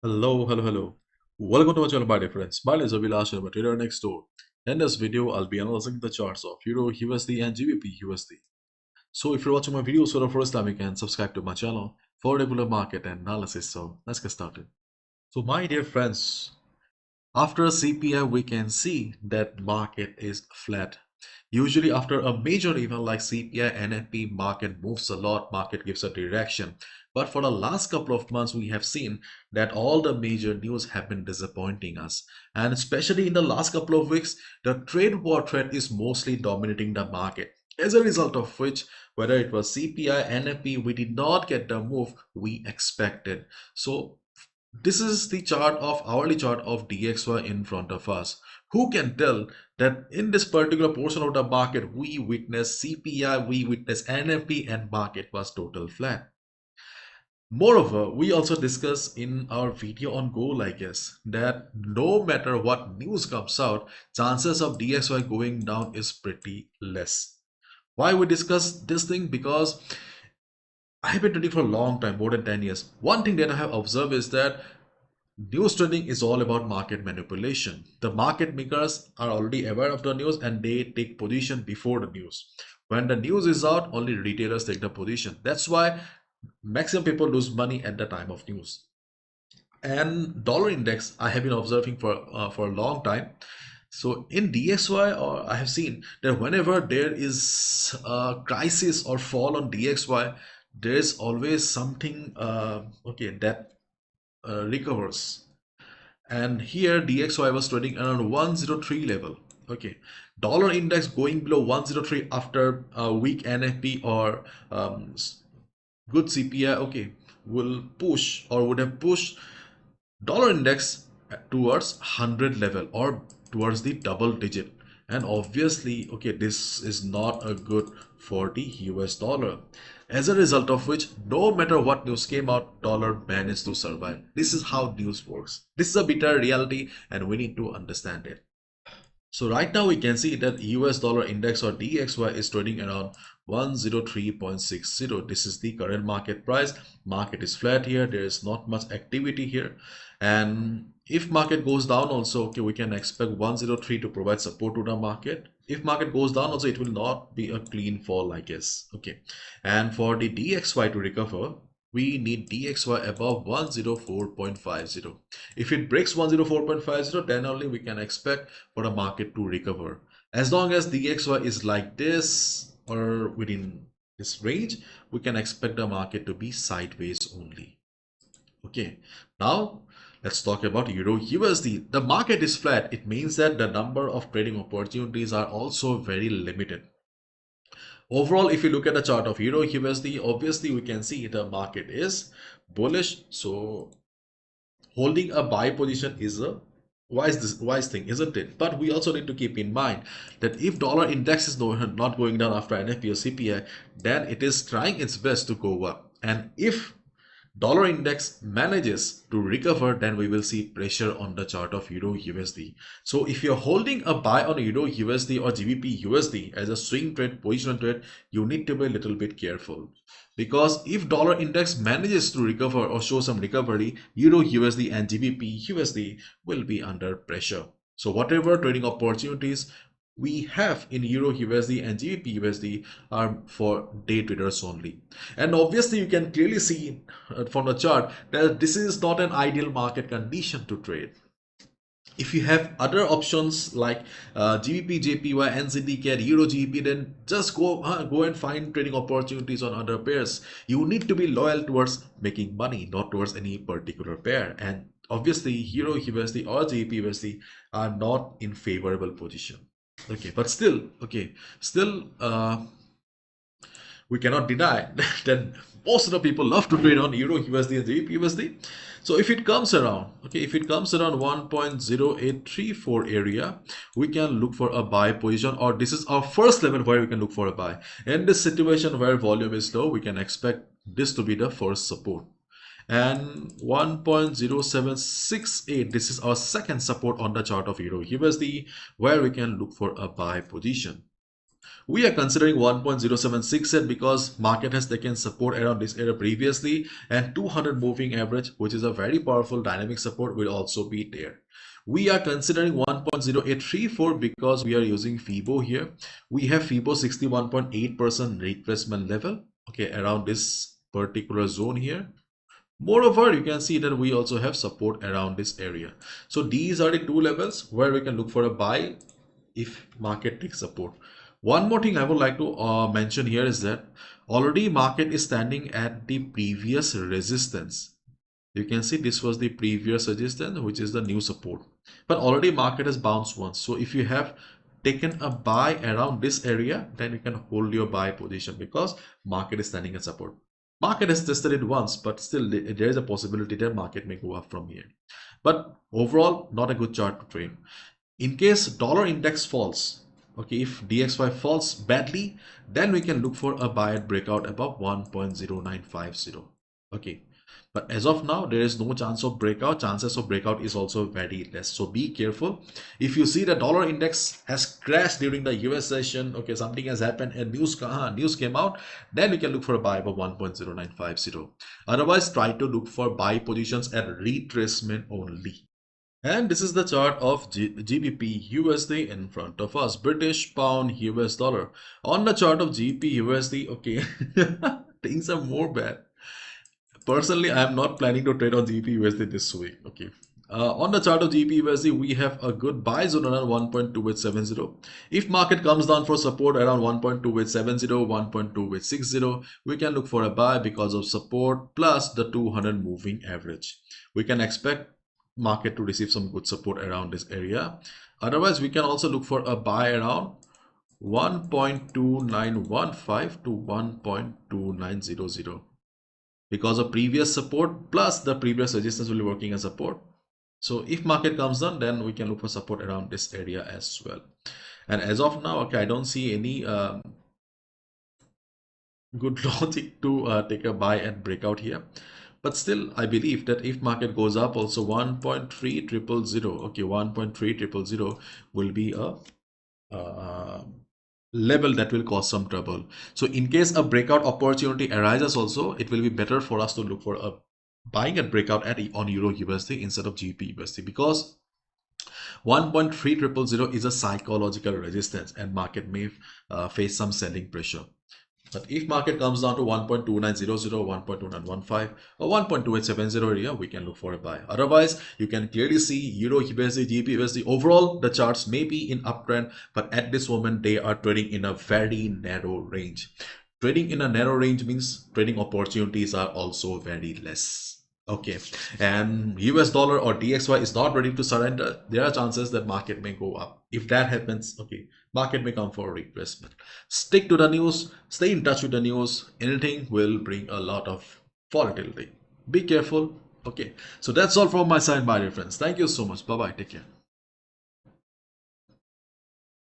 Hello. Welcome to my channel, my dear friends. My name is Avilash, I'm a trader next door. In this video, I'll be analyzing the charts of Euro USD and GBP USD. So, if you're watching my videos for the first time, you can subscribe to my channel for regular market analysis. So, let's get started. So, my dear friends, after CPI, we can see that market is flat. Usually after a major event like CPI, NFP, market moves a lot, market gives a direction. But for the last couple of months, we have seen that all the major news have been disappointing us. And especially in the last couple of weeks, the trade war threat is mostly dominating the market. As a result of which, whether it was CPI, NFP, we did not get the move we expected. So this is the hourly chart of DXY in front of us. Who can tell that in this particular portion of the market we witnessed CPI, we witnessed NFP and market was total flat. Moreover, we also discussed in our video on gold, I guess, that no matter what news comes out, chances of DXY going down is pretty less. Why we discuss this thing? Because I have been trading for a long time, more than 10 years. One thing that I have observed is that news trading is all about market manipulation. The market makers are already aware of the news and they take position before the news. When the news is out, only retailers take the position. That's why maximum people lose money at the time of news. And dollar index, I have been observing for a long time. So in DXY, or I have seen that whenever there is a crisis or fall on DXY, there is always something that recovers. And here DXY was trading around 103 level. Okay, dollar index going below 103 after a weak NFP or good CPI, okay, will push or would have pushed dollar index towards 100 level or towards the double digit. And obviously, okay, this is not a good for the US dollar. As a result of which, no matter what news came out, dollar managed to survive. This is how news works. This is a bitter reality and we need to understand it. So right now we can see that US dollar index or DXY is trading around 103.60. This is the current market price. Market is flat here. There is not much activity here. And if market goes down also, okay, we can expect 103 to provide support to the market. If market goes down also, it will not be a clean fall, I guess. Okay. And for the DXY to recover, we need DXY above 104.50. If it breaks 104.50, then only we can expect for the market to recover. As long as DXY is like this or within this range, we can expect the market to be sideways only. Okay, now let's talk about Euro USD. The market is flat. It means that the number of trading opportunities are also very limited. Overall, if you look at the chart of Euro USD, obviously we can see the market is bullish. So holding a buy position is a wise thing, isn't it? But we also need to keep in mind that if dollar index is not going down after NFP or CPI, then it is trying its best to go up. And if dollar index manages to recover, then we will see pressure on the chart of Euro USD. So if you're holding a buy on Euro USD or GBP USD as a swing trade, positional trade, you need to be a little bit careful. Because if dollar index manages to recover or show some recovery, Euro USD and GBP USD will be under pressure. So whatever trading opportunities we have in Euro USD and GBP USD are for day traders only. And obviously you can clearly see from the chart that this is not an ideal market condition to trade. If you have other options like GBP, JPY, NZD, CAD, Euro GBP, then just go and find trading opportunities on other pairs. You need to be loyal towards making money, not towards any particular pair. And obviously Euro USD or GBP USD are not in favorable position. Okay, but still, we cannot deny that most of the people love to trade on Euro USD and GBP USD. So if it comes around, okay, if it comes around 1.0834 area, we can look for a buy position, or this is our first level where we can look for a buy. In this situation where volume is low, we can expect this to be the first support. And 1.0768, this is our second support on the chart of Euro USD, where we can look for a buy position. We are considering 1.076 because market has taken support around this area previously, and 200 moving average, which is a very powerful dynamic support, will also be there. We are considering 1.0834 because we are using FIBO here. We have FIBO 61.8% retracement level, okay, around this particular zone here. Moreover, you can see that we also have support around this area. So these are the two levels where we can look for a buy if market takes support. One more thing I would like to mention here is that already market is standing at the previous resistance. You can see this was the previous resistance, which is the new support. But already market has bounced once. So if you have taken a buy around this area, then you can hold your buy position because market is standing at support. Market has tested it once, but still there is a possibility that market may go up from here. But overall, not a good chart to trade. In case dollar index falls, okay, if DXY falls badly, then we can look for a buy at breakout above 1.0950. Okay, but as of now, there is no chance of breakout. Chances of breakout is also very less. So be careful. If you see the dollar index has crashed during the US session, okay, something has happened and news came out, then we can look for a buy above 1.0950. Otherwise, try to look for buy positions at retracement only. And this is the chart of GBP USD in front of us, British Pound US Dollar. On the chart of GBP USD, okay, things are more bad. Personally, I am not planning to trade on GBP USD this week. Okay. On the chart of GBP USD, we have a good buy zone around 1.2870. If market comes down for support around 1.2870, 1.2860, we can look for a buy because of support plus the 200 moving average. We can expect market to receive some good support around this area. Otherwise, we can also look for a buy around 1.2915 to 1.2900 because of previous support plus the previous resistance will be working as support. So if market comes down, then we can look for support around this area as well. And as of now, okay, I don't see any good logic to take a buy and breakout here. But still, I believe that if market goes up, also 1.3000, okay, 1.3000 will be a level that will cause some trouble. So in case a breakout opportunity arises also, it will be better for us to look for a buying and breakout on Euro USD instead of GBP USD because 1.3000 is a psychological resistance and market may face some selling pressure. But if market comes down to 1.2900, 1.2915 or 1.2870 area, we can look for a buy. Otherwise, you can clearly see Euro USD, GBP USD. Overall, the charts may be in uptrend, but at this moment, they are trading in a very narrow range. Trading in a narrow range means trading opportunities are also very less. Okay, and US dollar or DXY is not ready to surrender. There are chances that market may go up. If that happens, okay, market may come for a retracement. Stick to the news, stay in touch with the news. Anything will bring a lot of volatility. Be careful. Okay, so that's all from my side, my dear friends. Thank you so much. Bye bye. Take care.